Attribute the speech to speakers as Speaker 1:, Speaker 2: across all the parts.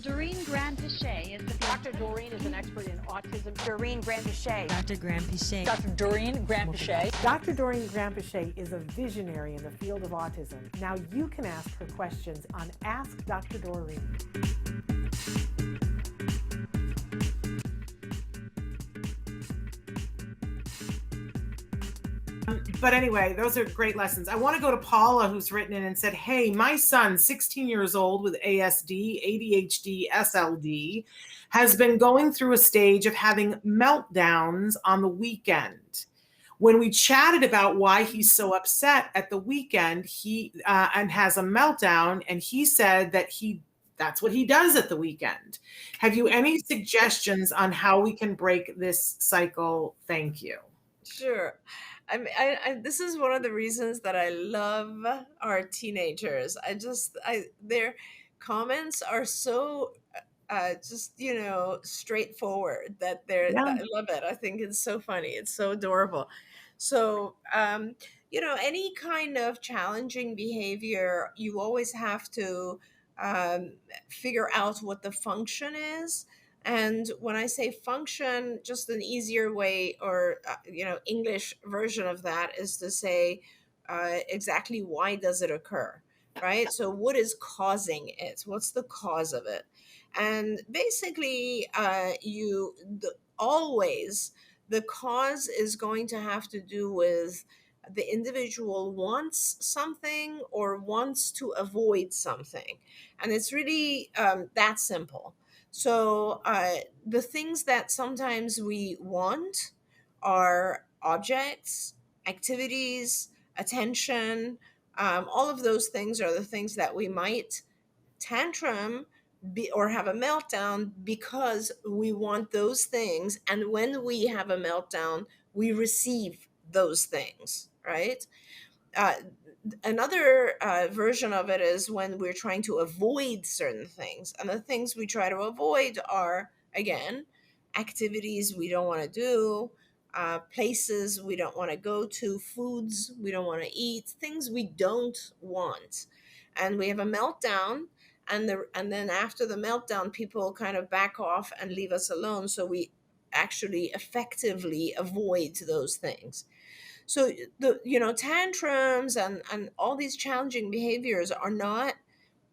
Speaker 1: Doreen Granpeesheh is the
Speaker 2: Dr. Doreen is an expert in autism.
Speaker 3: Doreen Granpeesheh.
Speaker 4: Dr. Granpeesheh.
Speaker 2: Dr. Doreen Granpeesheh.
Speaker 5: Dr. Doreen Granpeesheh is a visionary in the field of autism. Now you can ask her questions on Ask Dr. Doreen.
Speaker 6: But anyway, those are great lessons. I want to go to Paula, who's written in and said, hey, my son, 16 years old with ASD, ADHD, SLD, has been going through a stage of having meltdowns on the weekend. When we chatted about why he's so upset at the weekend, he and has a meltdown, and he said that that's what he does at the weekend. Have you any suggestions on how we can break this cycle? Thank you.
Speaker 7: Sure. This is one of the reasons that I love our teenagers. Their comments are so straightforward that I love it. I think it's so funny. It's so adorable. So, any kind of challenging behavior, you always have to figure out what the function is. And when I say function, just an easier way or, English version of that is to say exactly why does it occur, right? So what is causing it? What's the cause of it? And basically, always the cause is going to have to do with the individual wants something or wants to avoid something. And it's really that simple. So the things that sometimes we want are objects, activities, attention. All of those things are the things that we might tantrum or have a meltdown because we want those things. And when we have a meltdown, we receive those things, right? Another version of it is when we're trying to avoid certain things. And the things we try to avoid are, again, activities we don't want to do, places we don't want to go to, foods we don't want to eat, things we don't want. And we have a meltdown, and then after the meltdown, people kind of back off and leave us alone. So we actually effectively avoid those things. So tantrums and all these challenging behaviors are not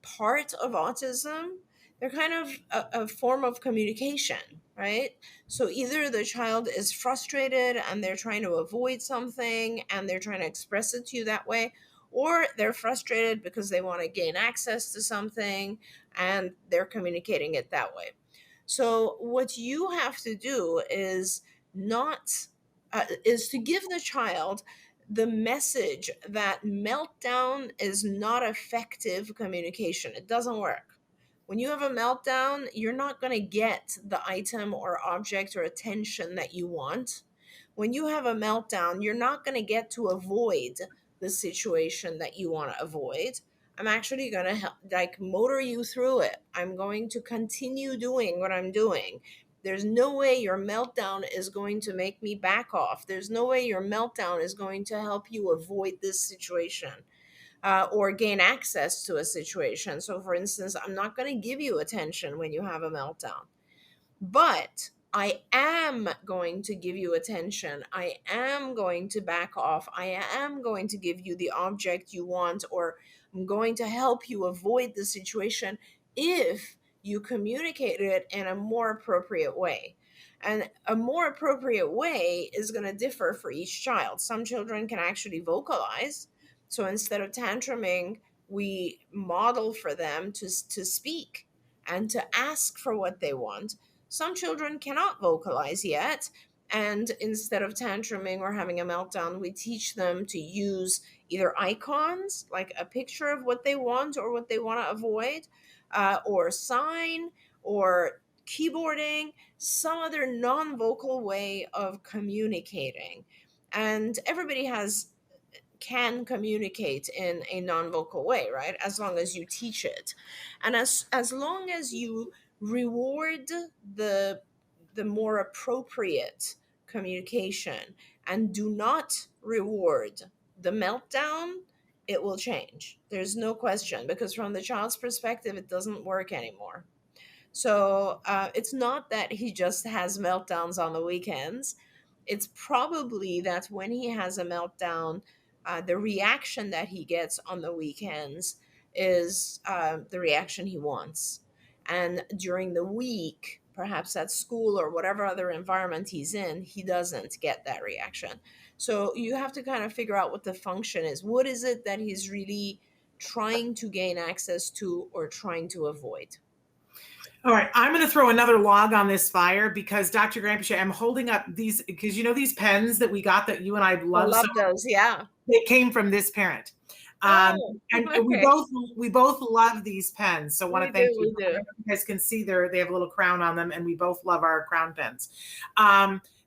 Speaker 7: part of autism. They're kind of a form of communication, right? So either the child is frustrated and they're trying to avoid something and they're trying to express it to you that way, or they're frustrated because they want to gain access to something and they're communicating it that way. So what you have to do is is to give the child the message that meltdown is not effective communication. It doesn't work. When you have a meltdown, you're not going to get the item or object or attention that you want. When you have a meltdown, you're not going to get to avoid the situation that you want to avoid. I'm actually going to help, motor you through it. I'm going to continue doing what I'm doing. There's no way your meltdown is going to make me back off. There's no way your meltdown is going to help you avoid this situation or gain access to a situation. So, for instance, I'm not going to give you attention when you have a meltdown. But I am going to give you attention. I am going to back off. I am going to give you the object you want, or I'm going to help you avoid the situation if you communicate it in a more appropriate way. And a more appropriate way is going to differ for each child. Some children can actually vocalize. So instead of tantruming, we model for them to speak and to ask for what they want. Some children cannot vocalize yet. And instead of tantruming or having a meltdown, we teach them to use either icons, like a picture of what they want or what they want to avoid, or sign, or keyboarding, some other non-vocal way of communicating. And everybody can communicate in a non-vocal way, right? As long as you teach it. And as long as you reward the more appropriate communication and do not reward the meltdown, it will change. There's no question, because from the child's perspective, it doesn't work anymore. So it's not that he just has meltdowns on the weekends. It's probably that when he has a meltdown, the reaction that he gets on the weekends is the reaction he wants. And during the week, perhaps at school or whatever other environment he's in, he doesn't get that reaction. So you have to kind of figure out what the function is. What is it that he's really trying to gain access to or trying to avoid?
Speaker 6: All right, I'm going to throw another log on this fire because Dr. Granpeesheh, I'm holding up these because these pens that we got that you and I
Speaker 7: I
Speaker 6: love
Speaker 7: love
Speaker 6: so
Speaker 7: those. Yeah.
Speaker 6: they came from this parent.
Speaker 7: Oh,
Speaker 6: And
Speaker 7: okay.
Speaker 6: we both love these pens. So I want
Speaker 7: We
Speaker 6: to thank
Speaker 7: do.
Speaker 6: you.
Speaker 7: We do.
Speaker 6: You guys can see they have a little crown on them, and we both love our crown pens.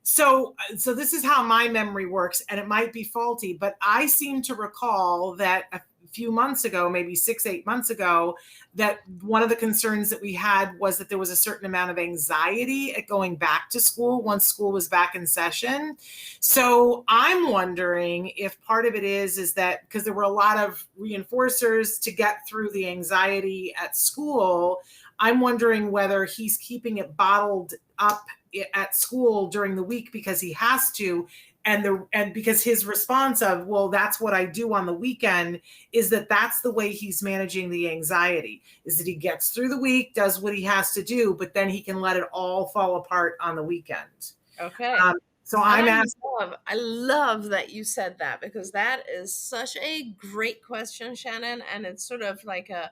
Speaker 6: So this is how my memory works, and it might be faulty, but I seem to recall that a few months ago, maybe 6-8 months ago, that one of the concerns that we had was that there was a certain amount of anxiety at going back to school once school was back in session. So I'm wondering if part of it is that because there were a lot of reinforcers to get through the anxiety at school, I'm wondering whether he's keeping it bottled up at school during the week because he has to, and because his response of, well, that's what I do on the weekend, is that's the way he's managing the anxiety, is that he gets through the week, does what he has to do, but then he can let it all fall apart on the weekend.
Speaker 7: Okay.
Speaker 6: So I'm asking.
Speaker 7: I love that you said that, because that is such a great question, Shannon. And it's sort of like a,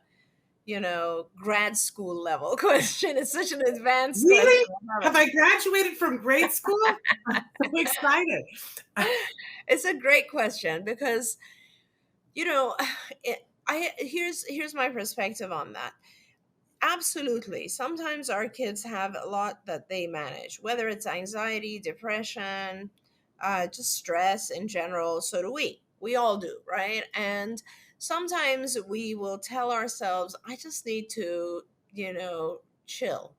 Speaker 7: grad school level question. It's such an advanced
Speaker 6: Really?
Speaker 7: question.
Speaker 6: Have I graduated from grade school? I'm so excited.
Speaker 7: It's a great question because, here's my perspective on that. Absolutely. Sometimes our kids have a lot that they manage, whether it's anxiety, depression, just stress in general. So do we. We all do, right? And sometimes we will tell ourselves, I just need to, chill.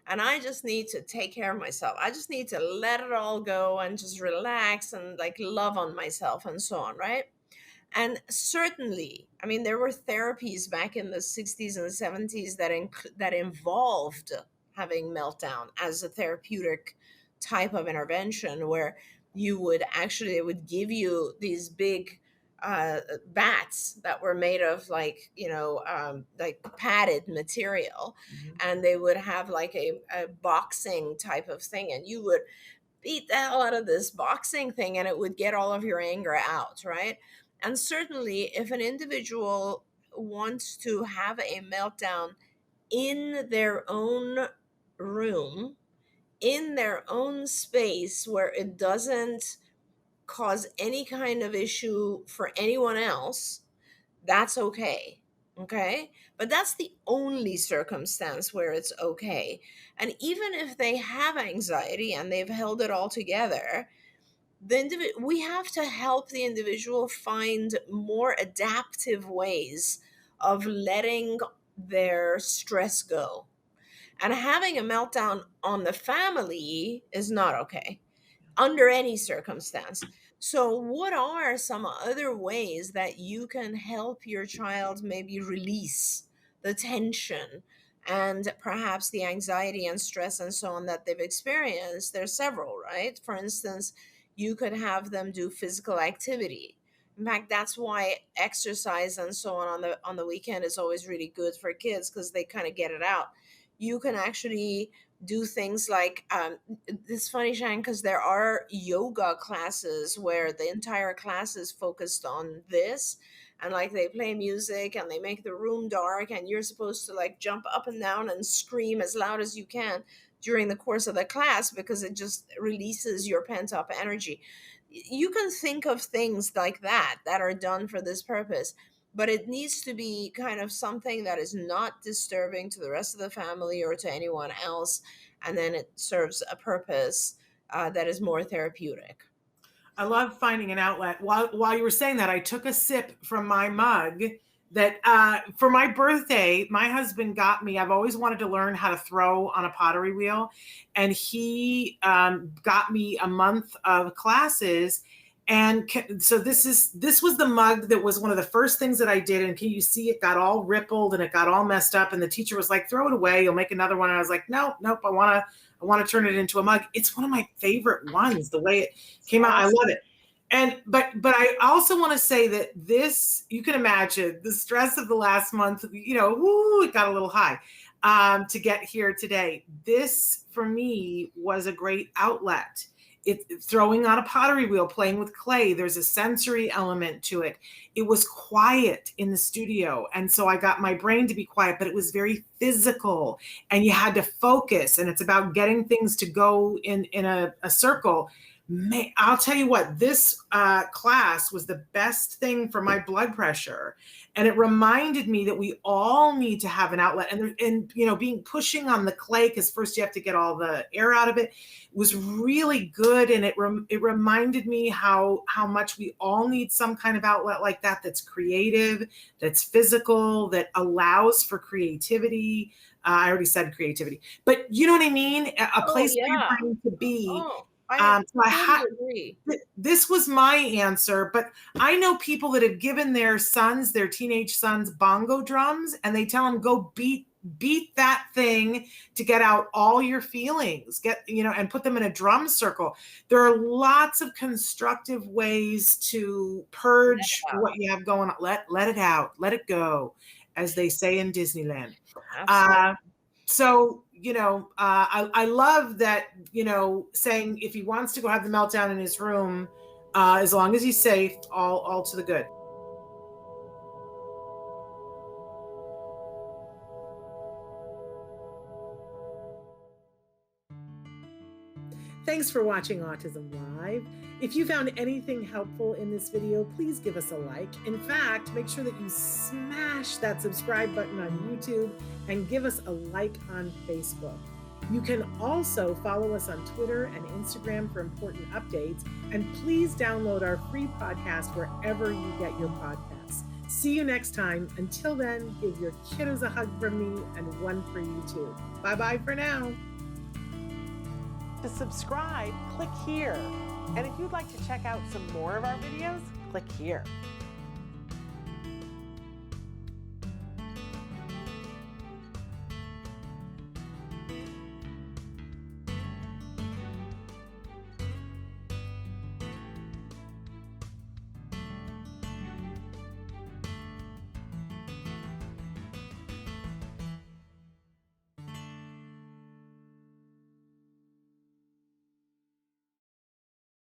Speaker 7: And I just need to take care of myself. I just need to let it all go and just relax and like love on myself and so on, right? And certainly, I mean, there were therapies back in the 60s and 70s that involved having meltdown as a therapeutic type of intervention, where it would give you these big bats that were made of like padded material, and they would have like a boxing type of thing, and you would beat the hell out of this boxing thing and it would get all of your anger out, right? And certainly, if an individual wants to have a meltdown in their own room, in their own space, where it doesn't cause any kind of issue for anyone else, that's okay. Okay. But that's the only circumstance where it's okay. And even if they have anxiety and they've held it all together, we have to help the individual find more adaptive ways of letting their stress go. And having a meltdown on the family is not okay under any circumstance. So, what are some other ways that you can help your child maybe release the tension and perhaps the anxiety and stress and so on that they've experienced? There's several, right? For instance, you could have them do physical activity. In fact, that's why exercise and so on the weekend is always really good for kids, because they kind of get it out. You can actually do things like it's funny, Shane, because there are yoga classes where the entire class is focused on this, and like they play music and they make the room dark, and you're supposed to like jump up and down and scream as loud as you can during the course of the class, because it just releases your pent up energy. You can think of things like that are done for this purpose, but it needs to be kind of something that is not disturbing to the rest of the family or to anyone else. And then it serves a purpose that is more therapeutic.
Speaker 6: I love finding an outlet. While you were saying that, I took a sip from my mug that for my birthday, my husband got me. I've always wanted to learn how to throw on a pottery wheel. And he got me a month of classes. And so this was the mug that was one of the first things that I did. And can you see it got all rippled and it got all messed up. And the teacher was like, throw it away. You'll make another one. And I was like, nope. I want to turn it into a mug. It's one of my favorite ones, the way it came out. I love it. And, but I also want to say that this, you can imagine the stress of the last month, it got a little high to get here today. This for me was a great outlet. Throwing on a pottery wheel, playing with clay. There's a sensory element to it. It was quiet in the studio. And so I got my brain to be quiet, but it was very physical and you had to focus. And it's about getting things to go in a circle. I'll tell you what, this class was the best thing for my blood pressure. And it reminded me that we all need to have an outlet, and being pushing on the clay, because first you have to get all the air out of it, was really good. And it reminded me how much we all need some kind of outlet like that, that's creative, that's physical, that allows for creativity. I already said creativity, but you know what I mean? A place for your brain to be.
Speaker 7: I agree.
Speaker 6: This was my answer, but I know people that have given their teenage sons, bongo drums, and they tell them, go beat that thing to get out all your feelings, and put them in a drum circle. There are lots of constructive ways to purge what you have going on. Let it out, let it go, as they say in Disneyland. So, I love that, saying if he wants to go have the meltdown in his room, as long as he's safe, all to the good. Thanks for watching Autism Live. If you found anything helpful in this video, please give us a like. In fact, make sure that you smash that subscribe button on YouTube and give us a like on Facebook. You can also follow us on Twitter and Instagram for important updates. And please download our free podcast wherever you get your podcasts. See you next time. Until then, give your kiddos a hug from me and one for you too. Bye-bye for now.
Speaker 5: To subscribe, click here. And if you'd like to check out some more of our videos, click here.